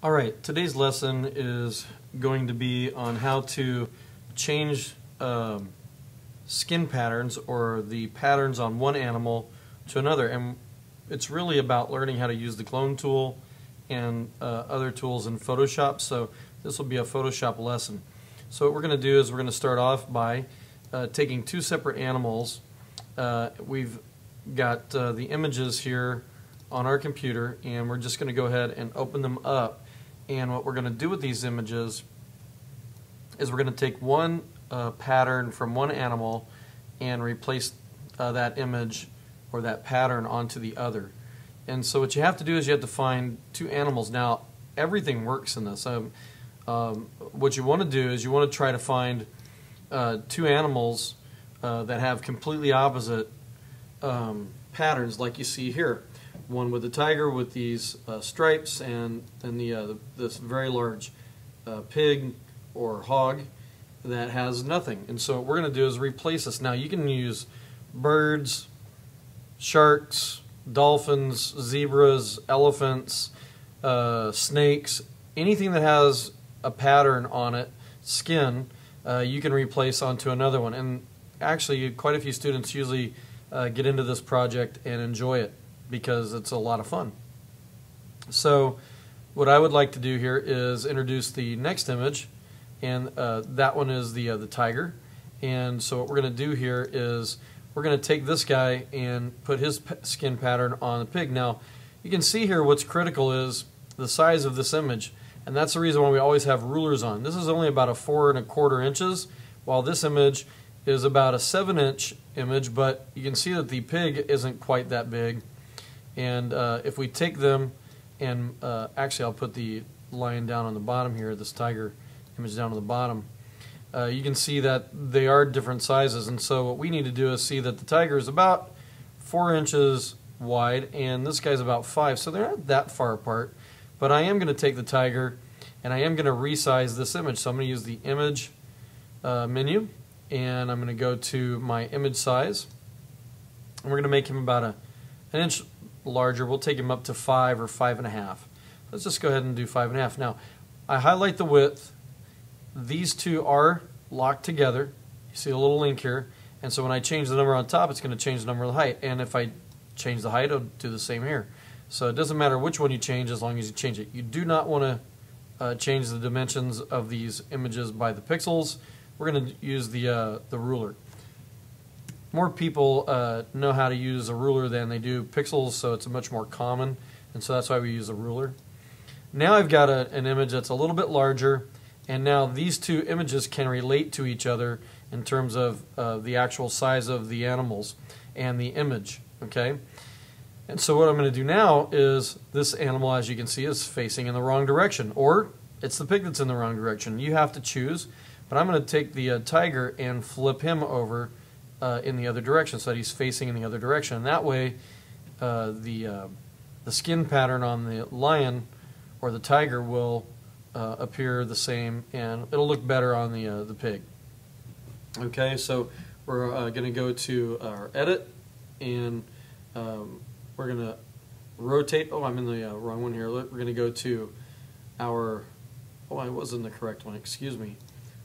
Alright, today's lesson is going to be on how to change skin patterns or the patterns on one animal to another. And it's really about learning how to use the clone tool and other tools in Photoshop. So this will be a Photoshop lesson. So what we're going to do is we're going to start off by taking two separate animals. We've got the images here on our computer, and we're just going to go ahead and open them up. And what we're going to do with these images is we're going to take one pattern from one animal and replace that image or that pattern onto the other. And so what you have to do is you have to find two animals. Now everything works in this. What you want to do is you want to try to find two animals that have completely opposite patterns, like you see here. One with the tiger with these stripes, and then this very large pig or hog that has nothing. And so what we're going to do is replace this. Now you can use birds, sharks, dolphins, zebras, elephants, snakes, anything that has a pattern on it, skin, you can replace onto another one. And actually quite a few students usually get into this project and enjoy it, because it's a lot of fun. So what I would like to do here is introduce the next image, and that one is the tiger. And so what we're going to do here is we're going to take this guy and put his skin pattern on the pig. Now you can see here what's critical is the size of this image, and that's the reason why we always have rulers on. This is only about a 4 1/4 inches, while this image is about a 7-inch image, but you can see that the pig isn't quite that big. And if we take them and actually I'll put the lion down on the bottom here, this tiger image down on the bottom, you can see that they are different sizes. And so what we need to do is see that the tiger is about 4 inches wide and this guy's about 5, so they're not that far apart. But I am going to take the tiger and I am going to resize this image. So I'm going to use the image menu, and I'm going to go to my image size, and we're going to make him about an inch larger. We'll take him up to 5 or 5.5. Let's just go ahead and do 5.5. Now I highlight the width. These two are locked together. You see a little link here, and so when I change the number on top, it's going to change the number of the height, and if I change the height, it'll do the same here. So it doesn't matter which one you change as long as you change it. You do not want to change the dimensions of these images by the pixels. We're going to use the ruler. More people know how to use a ruler than they do pixels, so it's much more common, and so that's why we use a ruler. Now I've got an image that's a little bit larger, and now these two images can relate to each other in terms of the actual size of the animals and the image. Okay? And so what I'm going to do now is this animal, as you can see, is facing in the wrong direction, or it's the pig that's in the wrong direction. You have to choose, but I'm going to take the tiger and flip him over in the other direction so that he's facing in the other direction. And that way the skin pattern on the lion or the tiger will appear the same, and it'll look better on the pig. Okay, so we're going to go to our edit, and we're going to rotate. Oh, I'm in the wrong one here. We're going to go to our, oh, I was in the correct one, excuse me.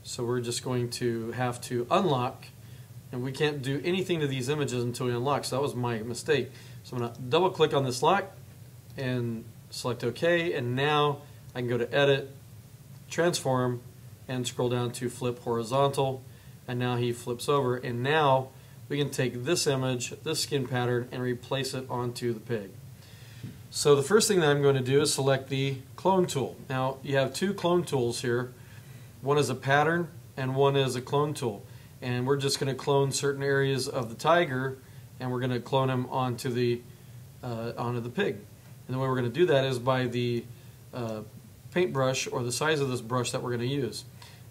So we're just going to have to unlock, and we can't do anything to these images until we unlock, so that was my mistake. So I'm going to double click on this lock and select OK, and now I can go to Edit, Transform, and scroll down to Flip Horizontal, and now he flips over, and now we can take this image, this skin pattern, and replace it onto the pig. So the first thing that I'm going to do is select the clone tool. Now you have two clone tools here. One is a pattern and one is a clone tool. And we're just going to clone certain areas of the tiger, and we're going to clone him onto the pig. And the way we're going to do that is by the paintbrush, or the size of this brush that we're going to use.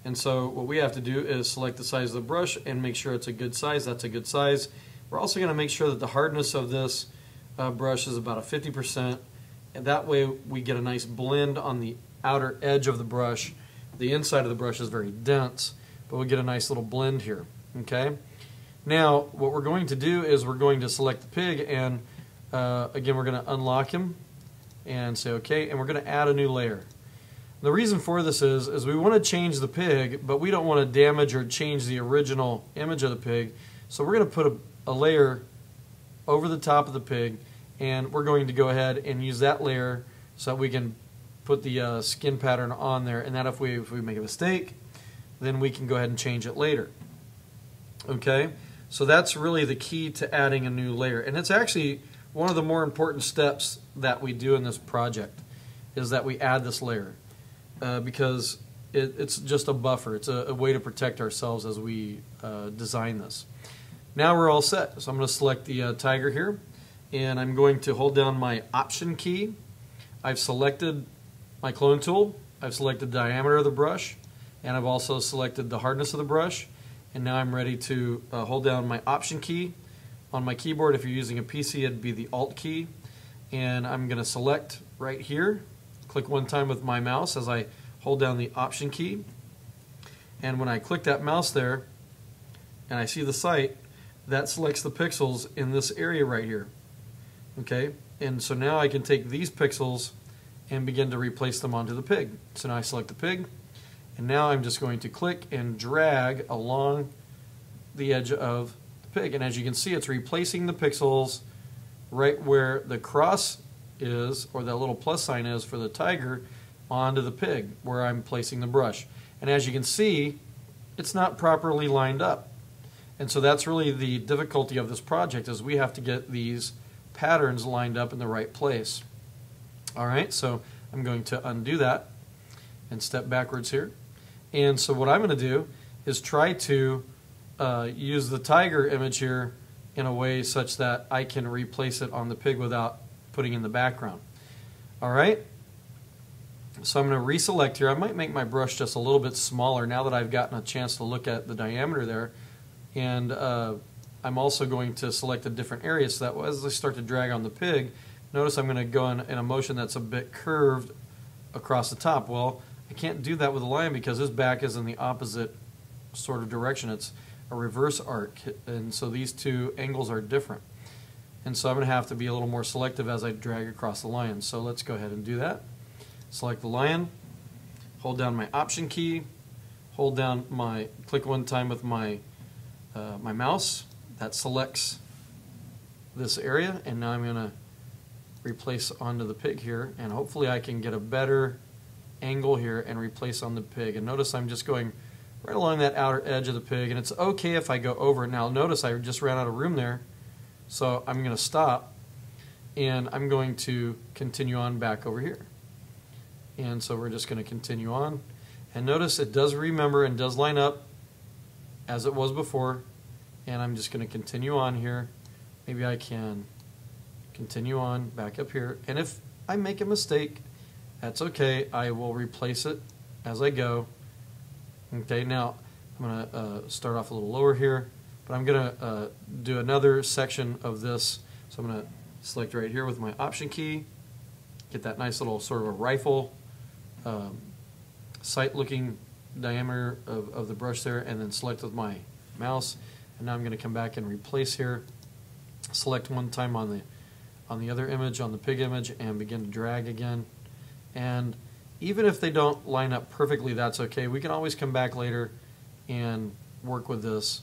And so what we have to do is select the size of the brush and make sure it's a good size. That's a good size. We're also going to make sure that the hardness of this brush is about a 50%, and that way we get a nice blend on the outer edge of the brush. The inside of the brush is very dense, but we get a nice little blend here. Okay. Now what we're going to do is we're going to select the pig, and again we're going to unlock him and say OK, and we're going to add a new layer. The reason for this is we want to change the pig, but we don't want to damage or change the original image of the pig. So we're going to put a layer over the top of the pig, and we're going to go ahead and use that layer so that we can put the skin pattern on there, and that if we make a mistake, then we can go ahead and change it later. Okay, so that's really the key to adding a new layer, and it's actually one of the more important steps that we do in this project is that we add this layer because it's just a buffer. It's a way to protect ourselves as we design this. Now we're all set, so I'm going to select the tiger here, and I'm going to hold down my Option key. I've selected my clone tool, I've selected the diameter of the brush, and I've also selected the hardness of the brush, and now I'm ready to hold down my Option key. On my keyboard, if you're using a PC, it'd be the Alt key, and I'm going to select right here, click one time with my mouse as I hold down the Option key, and when I click that mouse there and I see the sight, that selects the pixels in this area right here. Okay, and so now I can take these pixels and begin to replace them onto the pig. So now I select the pig, and now I'm just going to click and drag along the edge of the pig, and as you can see, it's replacing the pixels right where the cross is, or that little plus sign is for the tiger, onto the pig where I'm placing the brush. And as you can see, it's not properly lined up, and so that's really the difficulty of this project, is we have to get these patterns lined up in the right place. Alright, so I'm going to undo that and step backwards here. And so what I'm going to do is try to use the tiger image here in a way such that I can replace it on the pig without putting in the background. Alright, so I'm going to reselect here. I might make my brush just a little bit smaller now that I've gotten a chance to look at the diameter there. And I'm also going to select a different area so that as I start to drag on the pig, notice I'm going to go in a motion that's a bit curved across the top. Well, I can't do that with the lion because his back is in the opposite sort of direction. It's a reverse arc, and so these two angles are different. And so I'm going to have to be a little more selective as I drag across the lion. So let's go ahead and do that. Select the lion, hold down my Option key, hold down my, click one time with my my mouse. That selects this area, and now I'm going to replace onto the pig here, and hopefully I can get a better angle here and replace on the pig. And notice I'm just going right along that outer edge of the pig, and it's okay if I go over it. Now notice I just ran out of room there, so I'm going to stop, and I'm going to continue on back over here. And so we're just going to continue on, and notice it does remember and does line up as it was before, and I'm just going to continue on here. Maybe I can continue on back up here, and if I make a mistake, that's okay. I will replace it as I go. Okay, now I'm going to start off a little lower here, but I'm going to do another section of this. So I'm going to select right here with my Option key, get that nice little sort of a rifle sight looking diameter of the brush there, and then select with my mouse. And now I'm going to come back and replace here, select one time on the other image, on the pig image, and begin to drag again. And even if they don't line up perfectly, that's okay. We can always come back later and work with this.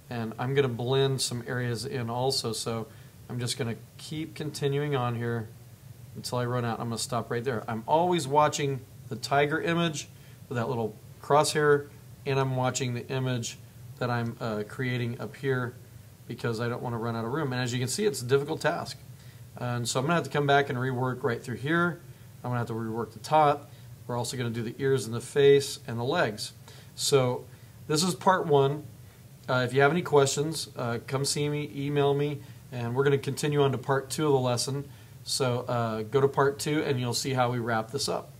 And I'm going to blend some areas in also, so I'm just going to keep continuing on here until I run out. I'm going to stop right there. I'm always watching the tiger image with that little crosshair, and I'm watching the image that I'm creating up here because I don't want to run out of room. And as you can see, it's a difficult task. And so I'm going to have to come back and rework right through here. I'm going to have to rework the top. We're also going to do the ears and the face and the legs. So this is part one. If you have any questions, come see me, email me, and we're going to continue on to part two of the lesson. So go to part two and you'll see how we wrap this up.